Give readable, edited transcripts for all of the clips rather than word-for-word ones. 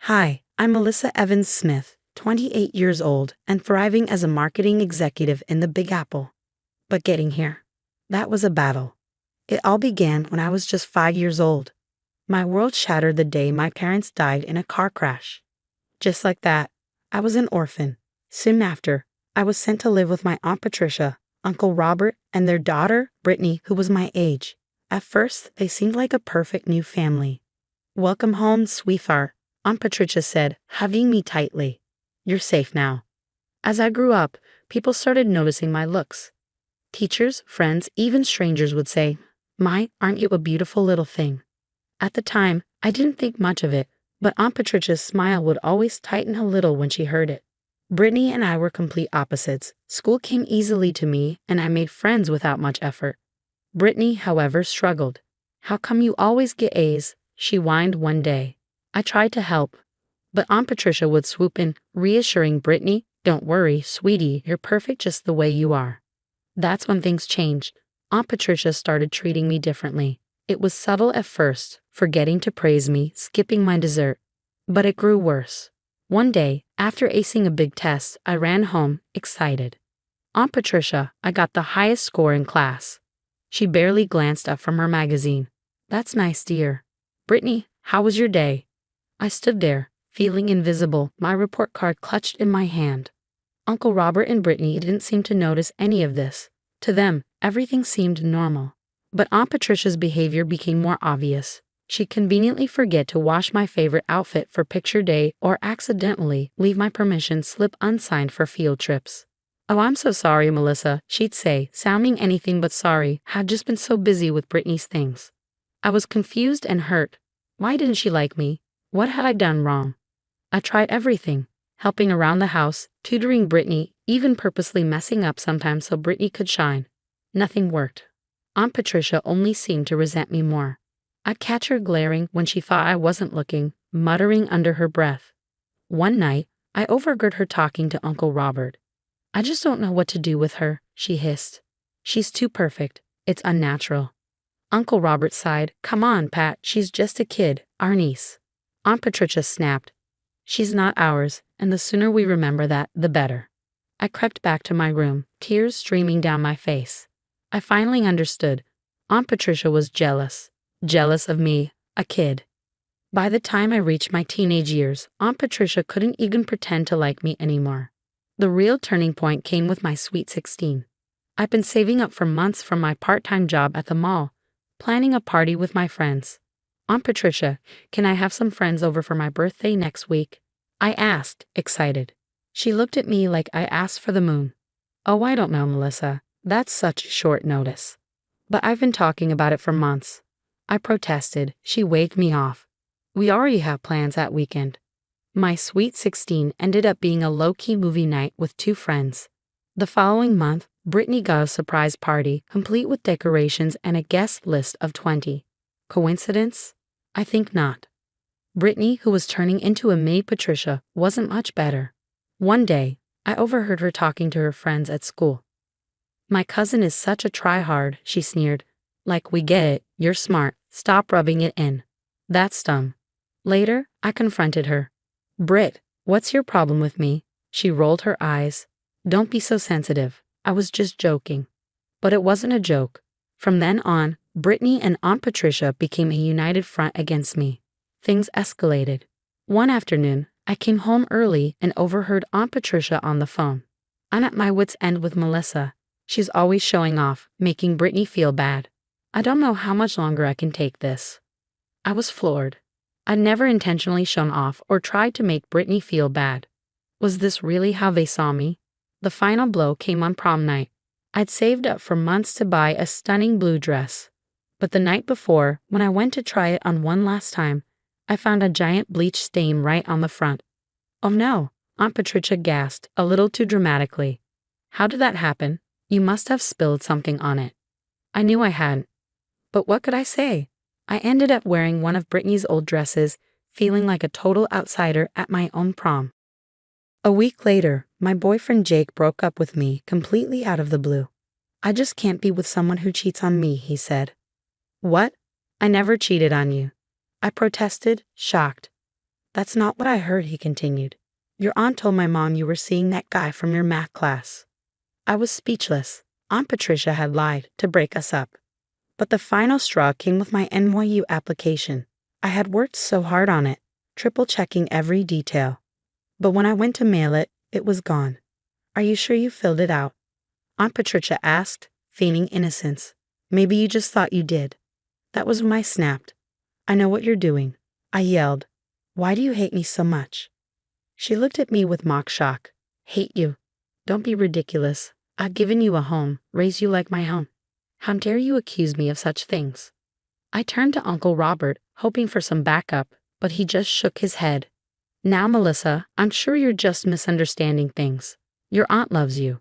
Hi, I'm Melissa Evans Smith, 28 years old and thriving as a marketing executive in the Big Apple. But getting here, that was a battle. It all began when I was just 5 years old. My world shattered the day my parents died in a car crash. Just like that, I was an orphan. Soon after, I was sent to live with my Aunt Patricia, Uncle Robert, and their daughter, Brittany, who was my age. At first, they seemed like a perfect new family. "Welcome home, sweetheart," Aunt Patricia said, hugging me tightly. "You're safe now." As I grew up, people started noticing my looks. Teachers, friends, even strangers would say, "My, aren't you a beautiful little thing?" At the time, I didn't think much of it, but Aunt Patricia's smile would always tighten a little when she heard it. Brittany and I were complete opposites. School came easily to me, and I made friends without much effort. Brittany, however, struggled. "How come you always get A's?" she whined one day. I tried to help, but Aunt Patricia would swoop in, reassuring Brittany, "Don't worry, sweetie, you're perfect just the way you are." That's when things changed. Aunt Patricia started treating me differently. It was subtle at first, forgetting to praise me, skipping my dessert. But it grew worse. One day, after acing a big test, I ran home, excited. "Aunt Patricia, I got the highest score in class." She barely glanced up from her magazine. "That's nice, dear." "Brittany, how was your day?" I stood there, feeling invisible, my report card clutched in my hand. Uncle Robert and Brittany didn't seem to notice any of this. To them, everything seemed normal. But Aunt Patricia's behavior became more obvious. She'd conveniently forget to wash my favorite outfit for picture day or accidentally leave my permission slip unsigned for field trips. "Oh, I'm so sorry, Melissa," she'd say, sounding anything but sorry, had just been so busy with Brittany's things. I was confused and hurt. Why didn't she like me? What had I done wrong? I tried everything, helping around the house, tutoring Brittany, even purposely messing up sometimes so Brittany could shine. Nothing worked. Aunt Patricia only seemed to resent me more. I'd catch her glaring when she thought I wasn't looking, muttering under her breath. One night, I overheard her talking to Uncle Robert. "I just don't know what to do with her," she hissed. "She's too perfect. It's unnatural." Uncle Robert sighed. "Come on, Pat, she's just a kid, our niece." Aunt Patricia snapped. "She's not ours, and the sooner we remember that, the better." I crept back to my room, tears streaming down my face. I finally understood. Aunt Patricia was jealous. Jealous of me, a kid. By the time I reached my teenage years, Aunt Patricia couldn't even pretend to like me anymore. The real turning point came with my sweet 16. I'd been saving up for months from my part-time job at the mall, planning a party with my friends. "Aunt Patricia, can I have some friends over for my birthday next week?" I asked, excited. She looked at me like I asked for the moon. "Oh, I don't know, Melissa. That's such short notice." "But I've been talking about it for months." I protested. She waved me off. "We already have plans that weekend." My sweet 16 ended up being a low-key movie night with two friends. The following month, Brittany got a surprise party, complete with decorations and a guest list of 20. Coincidence? I think not. Brittany, who was turning into a mini Patricia, wasn't much better. One day, I overheard her talking to her friends at school. "My cousin is such a try-hard," she sneered. "Like, we get it, you're smart, stop rubbing it in." That stung. Later, I confronted her. "Britt, what's your problem with me?" She rolled her eyes. "Don't be so sensitive. I was just joking." But it wasn't a joke. From then on, Brittany and Aunt Patricia became a united front against me. Things escalated. One afternoon, I came home early and overheard Aunt Patricia on the phone. "I'm at my wit's end with Melissa. She's always showing off, making Brittany feel bad. I don't know how much longer I can take this." I was floored. I'd never intentionally shown off or tried to make Brittany feel bad. Was this really how they saw me? The final blow came on prom night. I'd saved up for months to buy a stunning blue dress. But the night before, when I went to try it on one last time, I found a giant bleach stain right on the front. "Oh no," Aunt Patricia gasped, a little too dramatically. "How did that happen? You must have spilled something on it." I knew I hadn't. But what could I say? I ended up wearing one of Brittany's old dresses, feeling like a total outsider at my own prom. A week later, my boyfriend Jake broke up with me completely out of the blue. "I just can't be with someone who cheats on me," he said. "What? I never cheated on you." I protested, shocked. That's not what I heard, he continued. Your aunt told my mom you were seeing that guy from your math class. I was speechless. Aunt Patricia had lied to break us up. But the final straw came with my NYU application. I had worked so hard on it, triple checking every detail. But when I went to mail it, it was gone. Are you sure you filled it out? Aunt Patricia asked, feigning innocence. Maybe you just thought you did. That was when I snapped. I know what you're doing. I yelled. Why do you hate me so much? She looked at me with mock shock. Hate you? Don't be ridiculous. I've given you a home, raised you like my own. How dare you accuse me of such things? I turned to Uncle Robert, hoping for some backup, but he just shook his head. Now, Melissa, I'm sure you're just misunderstanding things. Your aunt loves you.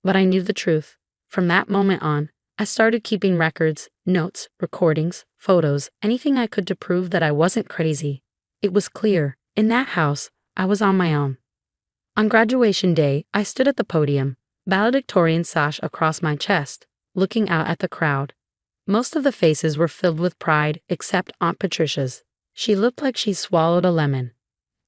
But I knew the truth. From that moment on, I started keeping records, notes, recordings, photos, anything I could to prove that I wasn't crazy. It was clear, in that house, I was on my own. On graduation day, I stood at the podium, valedictorian sash across my chest, looking out at the crowd. Most of the faces were filled with pride, except Aunt Patricia's. She looked like she swallowed a lemon.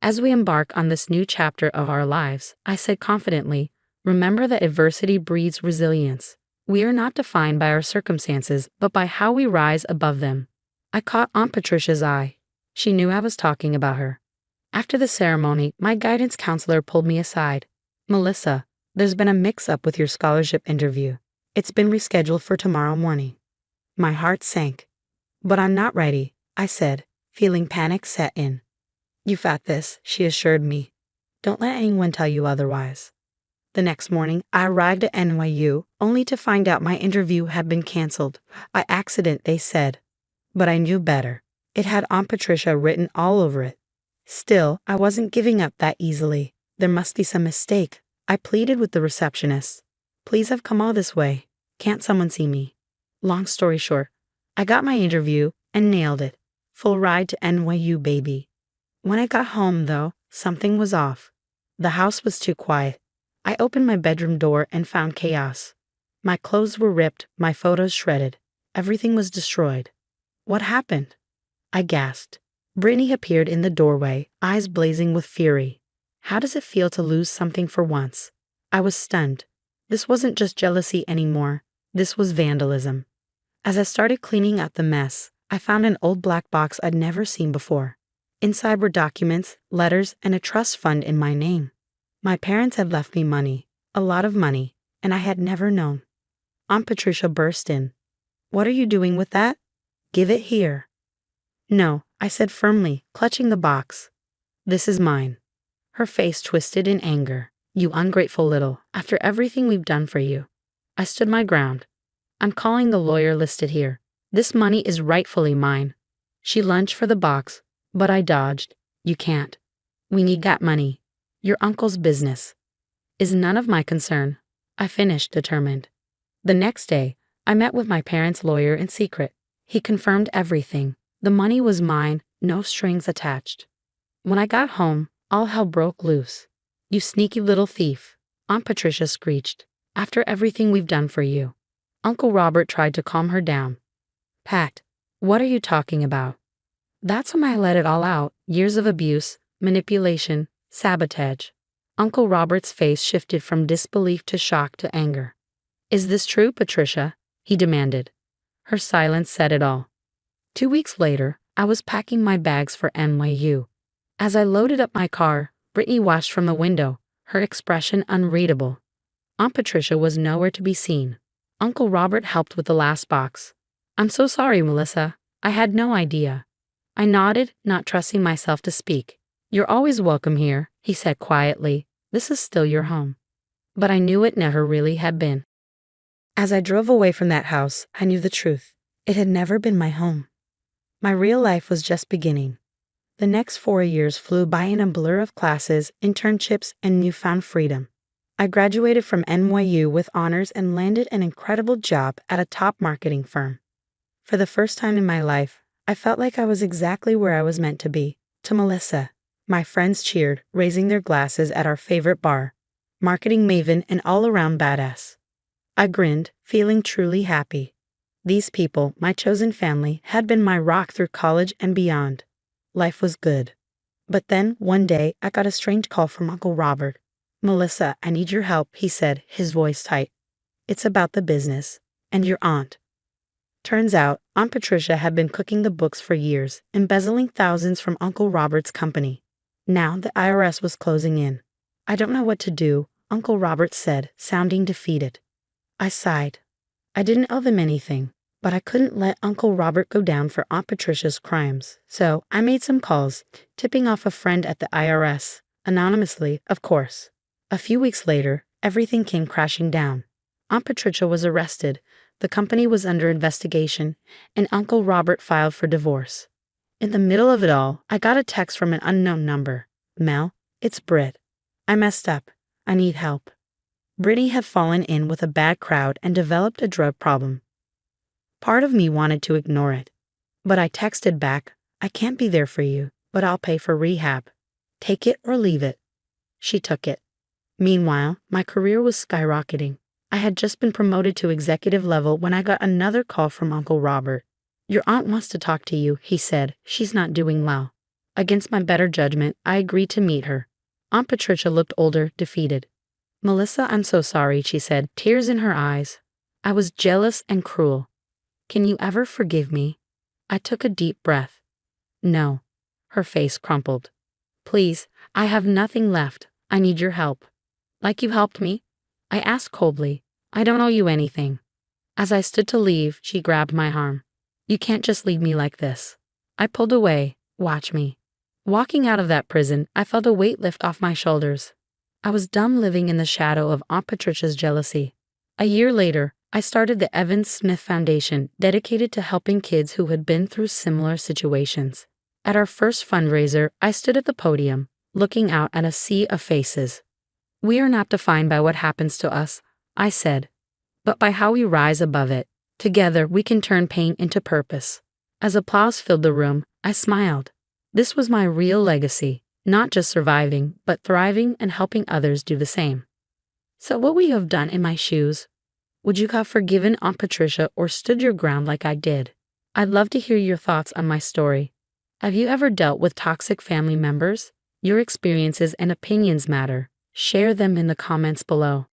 As we embark on this new chapter of our lives, I said confidently, remember that adversity breeds resilience. We are not defined by our circumstances, but by how we rise above them. I caught Aunt Patricia's eye. She knew I was talking about her. After the ceremony, my guidance counselor pulled me aside. Melissa, there's been a mix-up with your scholarship interview. It's been rescheduled for tomorrow morning. My heart sank. But I'm not ready, I said, feeling panic set in. You've got this, she assured me. Don't let anyone tell you otherwise. The next morning, I arrived at NYU, only to find out my interview had been canceled. By accident, they said. But I knew better. It had Aunt Patricia written all over it. Still, I wasn't giving up that easily. There must be some mistake. I pleaded with the receptionist. Please, I've come all this way. Can't someone see me? Long story short, I got my interview and nailed it. Full ride to NYU, baby. When I got home, though, something was off. The house was too quiet. I opened my bedroom door and found chaos. My clothes were ripped, my photos shredded. Everything was destroyed. What happened? I gasped. Brittany appeared in the doorway, eyes blazing with fury. How does it feel to lose something for once? I was stunned. This wasn't just jealousy anymore. This was vandalism. As I started cleaning up the mess, I found an old black box I'd never seen before. Inside were documents, letters, and a trust fund in my name. My parents had left me money, a lot of money, and I had never known. Aunt Patricia burst in. What are you doing with that? Give it here. No, I said firmly, clutching the box. This is mine. Her face twisted in anger. You ungrateful little, after everything we've done for you. I stood my ground. I'm calling the lawyer listed here. This money is rightfully mine. She lunged for the box, but I dodged. You can't. We need that money. Your uncle's business is none of my concern. I finished, determined. The next day, I met with my parents' lawyer in secret. He confirmed everything. The money was mine, no strings attached. When I got home, all hell broke loose. You sneaky little thief, Aunt Patricia screeched. After everything we've done for you. Uncle Robert tried to calm her down. Pat, what are you talking about? That's when I let it all out. Years of abuse, manipulation, sabotage. Uncle Robert's face shifted from disbelief to shock to anger. Is this true, Patricia? He demanded. Her silence said it all. 2 weeks later, I was packing my bags for NYU. As I loaded up my car, Brittany watched from the window, her expression unreadable. Aunt Patricia was nowhere to be seen. Uncle Robert helped with the last box. I'm so sorry, Melissa. I had no idea. I nodded, not trusting myself to speak. You're always welcome here, he said quietly. This is still your home. But I knew it never really had been. As I drove away from that house, I knew the truth. It had never been my home. My real life was just beginning. The next 4 years flew by in a blur of classes, internships, and newfound freedom. I graduated from NYU with honors and landed an incredible job at a top marketing firm. For the first time in my life, I felt like I was exactly where I was meant to be. To Melissa, my friends cheered, raising their glasses at our favorite bar. Marketing maven and all-around badass. I grinned, feeling truly happy. These people, my chosen family, had been my rock through college and beyond. Life was good. But then, one day, I got a strange call from Uncle Robert. "Melissa, I need your help," he said, his voice tight. "It's about the business. And your aunt." Turns out, Aunt Patricia had been cooking the books for years, embezzling thousands from Uncle Robert's company. Now the IRS was closing in. "I don't know what to do," Uncle Robert said, sounding defeated. I sighed. I didn't owe them anything, but I couldn't let Uncle Robert go down for Aunt Patricia's crimes, so I made some calls, tipping off a friend at the IRS, anonymously, of course. A few weeks later, everything came crashing down. Aunt Patricia was arrested, the company was under investigation, and Uncle Robert filed for divorce. In the middle of it all, I got a text from an unknown number. "Mel, it's Britt. I messed up. I need help." Brittany had fallen in with a bad crowd and developed a drug problem. Part of me wanted to ignore it, but I texted back, "I can't be there for you, but I'll pay for rehab. Take it or leave it." She took it. Meanwhile, my career was skyrocketing. I had just been promoted to executive level when I got another call from Uncle Robert. "Your aunt wants to talk to you," he said. "She's not doing well." Against my better judgment, I agreed to meet her. Aunt Patricia looked older, defeated. "Melissa, I'm so sorry," she said, tears in her eyes. "I was jealous and cruel. Can you ever forgive me?" I took a deep breath. "No." Her face crumpled. "Please, I have nothing left. I need your help." "Like you helped me?" I asked coldly. "I don't owe you anything." As I stood to leave, she grabbed my arm. "You can't just leave me like this." I pulled away. "Watch me." Walking out of that prison, I felt a weight lift off my shoulders. I was done living in the shadow of Aunt Patricia's jealousy. A year later, I started the Evan Smith Foundation, dedicated to helping kids who had been through similar situations. At our first fundraiser, I stood at the podium, looking out at a sea of faces. "We are not defined by what happens to us," I said, "but by how we rise above it. Together, we can turn pain into purpose." As applause filled the room, I smiled. This was my real legacy, not just surviving, but thriving and helping others do the same. So what would you have done in my shoes? Would you have forgiven Aunt Patricia or stood your ground like I did? I'd love to hear your thoughts on my story. Have you ever dealt with toxic family members? Your experiences and opinions matter. Share them in the comments below.